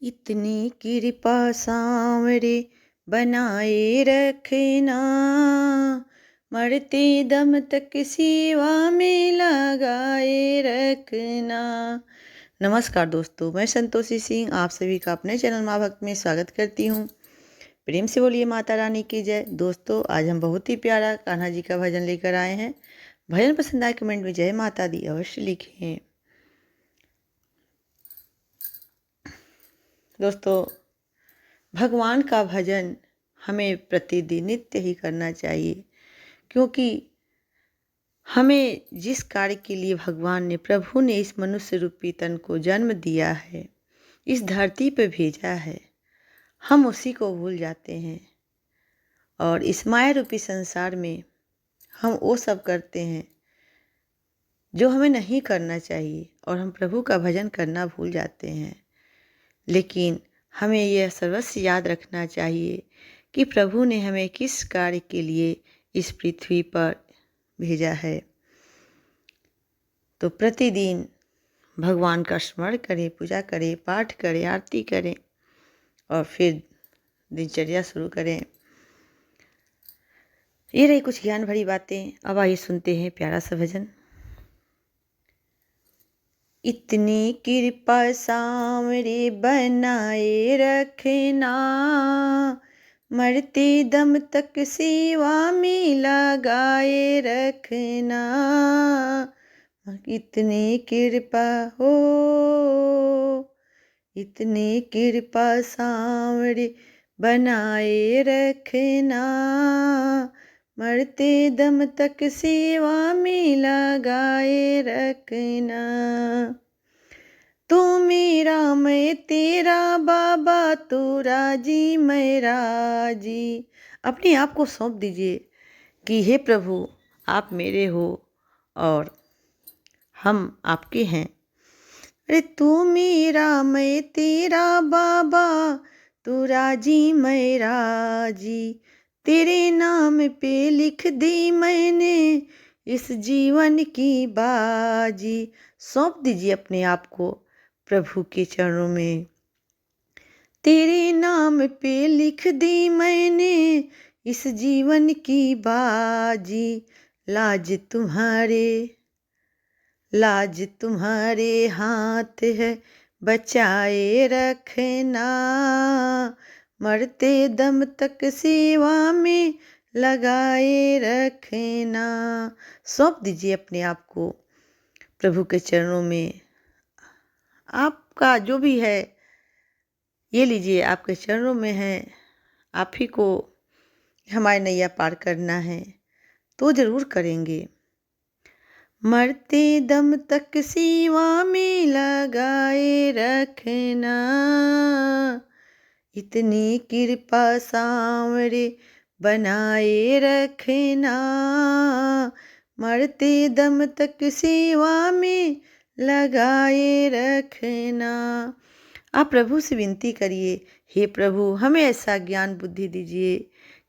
इतनी कृपा सांवरे बनाए रखना, मरते दम तक सेवा में लगाए रखना। नमस्कार दोस्तों, मैं संतोषी सिंह आप सभी का अपने चैनल माँ भक्त में स्वागत करती हूँ। प्रेम से बोलिए माता रानी की जय। दोस्तों, आज हम बहुत ही प्यारा कान्हा जी का भजन लेकर आए हैं। भजन पसंद आए कमेंट में जय माता दी अवश्य लिखें। दोस्तों, भगवान का भजन हमें प्रतिदिन नित्य ही करना चाहिए, क्योंकि हमें जिस कार्य के लिए भगवान ने प्रभु ने इस मनुष्य रूपी तन को जन्म दिया है, इस धरती पर भेजा है, हम उसी को भूल जाते हैं और इस माया रूपी संसार में हम वो सब करते हैं जो हमें नहीं करना चाहिए और हम प्रभु का भजन करना भूल जाते हैं। लेकिन हमें यह सर्वस्व याद रखना चाहिए कि प्रभु ने हमें किस कार्य के लिए इस पृथ्वी पर भेजा है। तो प्रतिदिन भगवान का स्मरण करें, पूजा करें, पाठ करें, आरती करें और फिर दिनचर्या शुरू करें। ये रही कुछ ज्ञान भरी बातें। अब आइए सुनते हैं प्यारा सा भजन। इतनी कृपा सांवरे बनाए रखना, मरते दम तक सेवा में लगाए रखना। इतनी कृपा हो, इतनी कृपा सांवरे बनाए रखना, मरते दम तक सेवा में लगाए रखना। तू मेरा मैं तेरा बाबा, तू राजी मैं राजी। अपने आप को सौंप दीजिए कि हे प्रभु, आप मेरे हो और हम आपके हैं। अरे तू मेरा मैं तेरा बाबा, तू राजी मैं राजी। तेरे नाम पे लिख दी मैंने इस जीवन की बाजी। सौंप दीजिए अपने आप को प्रभु के चरणों में। तेरे नाम पे लिख दी मैंने इस जीवन की बाजी। लाज तुम्हारे हाथ है, बचाए रखना, मरते दम तक सेवा में लगाए रखना। सौंप दीजिए अपने आप को प्रभु के चरणों में। आपका जो भी है ये लीजिए, आपके चरणों में है। आप ही को हमारी नैया पार करना है तो ज़रूर करेंगे। मरते दम तक सेवा में लगाए रखना, इतनी कृपा सांवरे बनाए रखना, मरते दम तक सेवा में लगाए रखना। आप प्रभु से विनती करिए, हे प्रभु हमें ऐसा ज्ञान बुद्धि दीजिए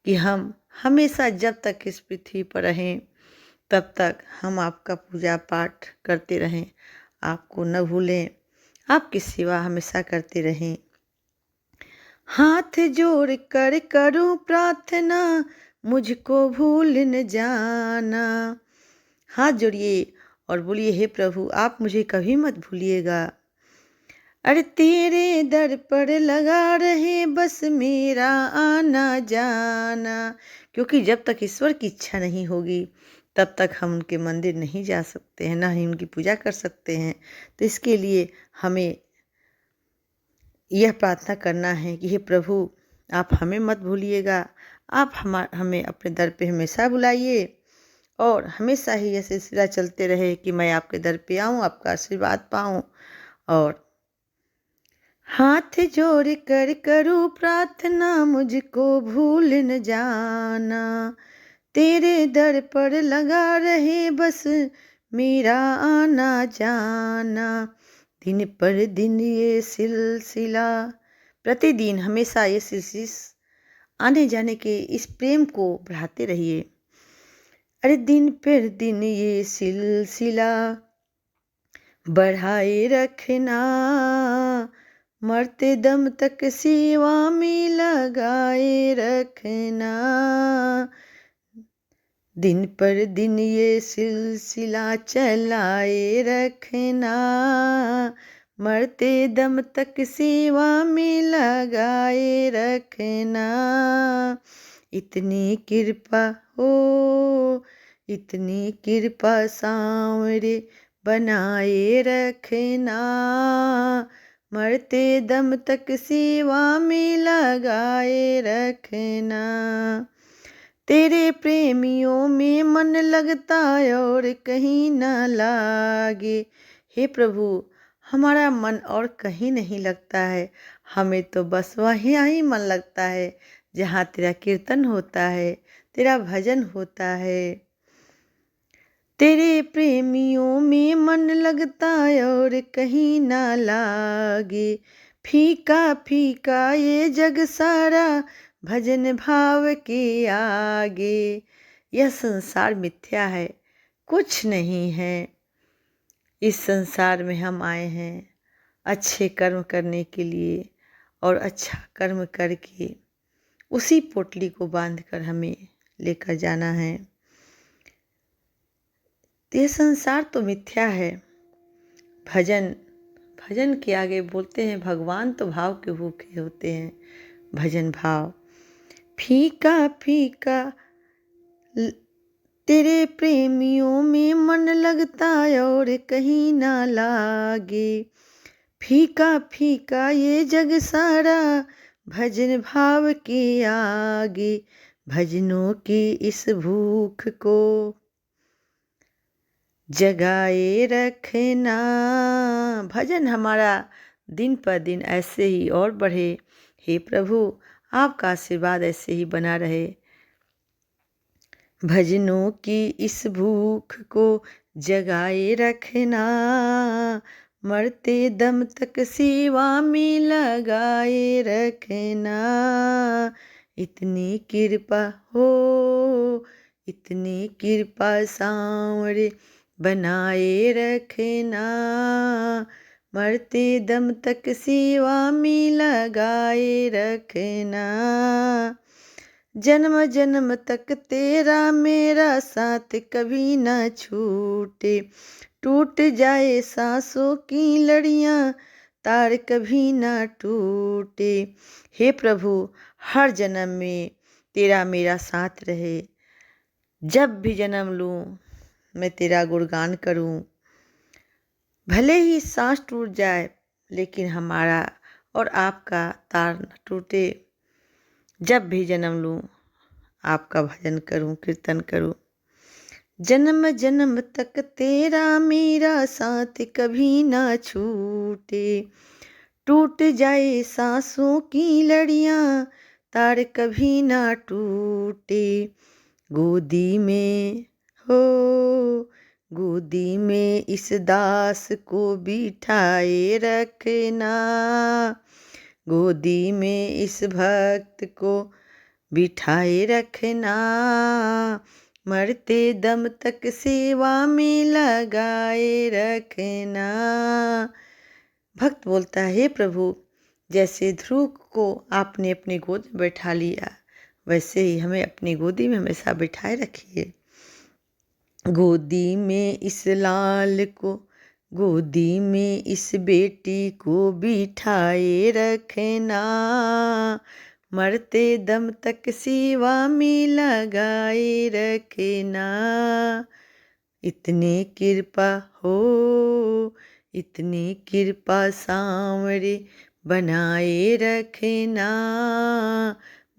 कि हम हमेशा जब तक इस पृथ्वी पर रहें तब तक हम आपका पूजा पाठ करते रहें, आपको न भूलें, आपकी सेवा हमेशा करते रहें। हाथ जोड़ कर करूं प्रार्थना, मुझको भूल न जाना। हाथ जोड़िए और बोलिए, हे प्रभु आप मुझे कभी मत भूलिएगा। अरे तेरे दर पर लगा रहे बस मेरा आना जाना। क्योंकि जब तक ईश्वर की इच्छा नहीं होगी तब तक हम उनके मंदिर नहीं जा सकते हैं, ना ही उनकी पूजा कर सकते हैं। तो इसके लिए हमें यह प्रार्थना करना है कि हे प्रभु आप हमें मत भूलिएगा। आप हमें अपने दर पे हमेशा बुलाइए और हमेशा ही यह सिलसिला चलते रहे कि मैं आपके दर पे आऊँ, आपका आशीर्वाद पाऊँ। और हाथ जोड़ कर करूँ प्रार्थना, मुझको भूल न जाना। तेरे दर पर लगा रहे बस मेरा आना जाना। दिन पर दिन ये सिलसिला, प्रतिदिन हमेशा ये सिलसिला आने जाने के इस प्रेम को बढ़ाते रहिए। अरे दिन पर दिन ये सिलसिला बढ़ाए रखना, मरते दम तक सेवा में लगाए रखना। दिन पर दिन ये सिलसिला चलाए रखना। मरते दम तक सेवा में लगाए रखना। इतनी कृपा हो, इतनी कृपा सांवरे बनाए रखना। मरते दम तक सेवा में लगाए रखना। तेरे प्रेमियों में मन लगता और कहीं ना लागे। हे प्रभु, हमारा मन और कहीं नहीं लगता है, हमें तो बस वहीं ही मन लगता है जहाँ तेरा कीर्तन होता है, तेरा भजन होता है। तेरे प्रेमियों में मन लगता और कहीं ना लागे। फीका फीका ये जग सारा भजन भाव के आगे। यह संसार मिथ्या है, कुछ नहीं है। इस संसार में हम आए हैं अच्छे कर्म करने के लिए, और अच्छा कर्म करके उसी पोटली को बांधकर हमें लेकर जाना है। यह संसार तो मिथ्या है। भजन भजन के आगे बोलते हैं भगवान तो भाव के भूखे होते हैं। भजन भाव फीका फीका तेरे प्रेमियों में मन लगता और कहीं ना लागे। फीका फीका ये जग सारा भजन भाव के आगे। भजनों की इस भूख को जगाए रखना। भजन हमारा दिन पर दिन ऐसे ही और बढ़े। हे प्रभु, आपका आशीर्वाद ऐसे ही बना रहे। भजनों की इस भूख को जगाए रखना। मरते दम तक सेवा में लगाए रखना। इतनी कृपा हो, इतनी कृपा सांवरे बनाए रखना। मरते दम तक सेवा में लगाए रखना। जन्म जन्म तक तेरा मेरा साथ कभी ना छूटे। टूट जाए सांसों की लड़ियां, तार कभी ना टूटे। हे प्रभु, हर जन्म में तेरा मेरा साथ रहे। जब भी जन्म लूं मैं तेरा गुणगान करूं। भले ही सांस टूट जाए, लेकिन हमारा और आपका तार न टूटे। जब भी जन्म लूं आपका भजन करूं, कीर्तन करूं। जन्म जन्म तक तेरा मेरा साथ कभी ना छूटे। टूट जाए सांसों की लड़ियां, तार कभी ना टूटे। गोदी में हो, गोदी में इस दास को बिठाए रखना। गोदी में इस भक्त को बिठाए रखना। मरते दम तक सेवा में लगाए रखना। भक्त बोलता है, हे प्रभु, जैसे ध्रुव को आपने अपनी गोद में बैठा लिया, वैसे ही हमें अपनी गोदी में हमेशा बिठाए रखिए। गोदी में इस लाल को, गोदी में इस बेटी को बिठाए रखना। मरते दम तक सेवा में लगाए रखना। इतनी कृपा हो, इतनी कृपा सांवरे बनाए रखना।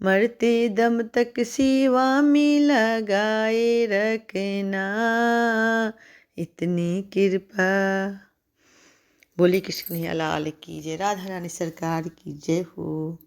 मरते दम तक सेवा में लगाए रखना। इतनी कृपा। बोले कृष्ण कन्हैया लाल की जय। राधा रानी सरकार की जय हो।